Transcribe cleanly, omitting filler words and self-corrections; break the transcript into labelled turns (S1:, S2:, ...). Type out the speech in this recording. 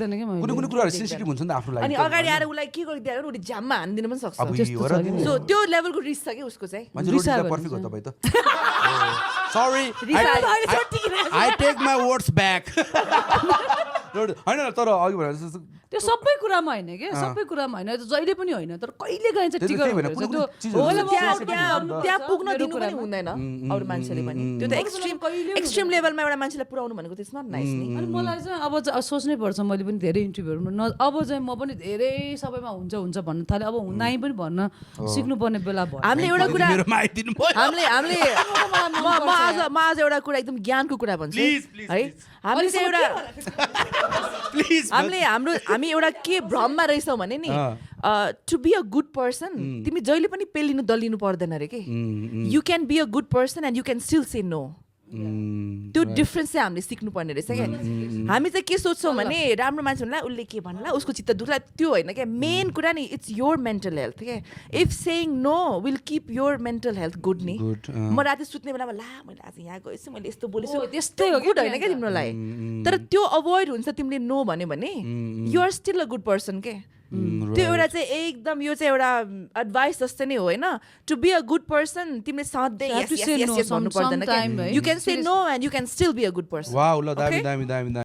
S1: देख्दैन के मैले
S2: कुनै कुराहरु सेन्सिटिभ हुन्छ नि त आफ्नो लागि
S3: अनि अगाडि आएर उसलाई के गरिदिएर उसले झ्याममा हानिदिन पनि सक्छ
S2: अब
S3: सो त्यो लेभलको रिस्क छ कि उसको चाहिँ
S2: पर्फेक्ट हो तपाईँ त sorry I take my words back होइन तर अघि भने
S1: त्यो सबै कुरामा होइन के सबै कुरामा होइन जहिले पनि होइन तर कहिले काहीँ चाहिँ टिगर
S3: त्यहाँ पुग्न दिनु पनि हुँदैन अरू मान्छेले पनि त्यो त एक्सट्रिम लेभलमा एउटा मान्छेलाई पुऱ्याउनु भनेको त्यस नट नाइस नि
S1: अनि मलाई चाहिँ अब सोच्नै पर्छ मैले पनि धेरै इन्टरभ्यूहरूमा अब चाहिँ म पनि धेरै सबैमा हुन्छ भन्न थालेँ अब नाइ पनि भन्न सिक्नुपर्ने बेला भयो
S3: हामीले एउटा कुरा हामीले म आज एउटा कुरा एकदम ज्ञानको कुरा भन्छु है हामीले चाहिँ एउटा हामी एउटा के भ्रममा रहेछौँ भने नि to be a good person तिमी जहिले पनि पेलिनु दलिनु पर्दैन अरे के you can be a good person and you can still say no त्यो डिफ्रेन्स चाहिँ हामीले सिक्नुपर्ने रहेछ क्या हामी चाहिँ के सोच्छौँ भने राम्रो मान्छे हुनुलाई उसले के भन्ला उसको चित्त दुख्ला त्यो होइन क्या मेन कुरा नि इट्स योर मेन्टल हेल्थ क्या if saying no will keep your mental health good नि म राति सुत्ने बेलामा ला मैले आज यहाँ गएछु मैले यस्तो बोलेछु
S1: त्यस्तै हो
S3: गुड होइन क्या तिम्रोलाई तर त्यो अभोइड हुन्छ तिमीले नो भन्यो भने you're still a good person के त्यो एउटा चाहिँ एकदम यो चाहिँ एउटा एडभाइस जस्तै नै हो होइन to be a good person तिमीले सधैँ भन्नु पर्दैन you can say no and you can still be a good person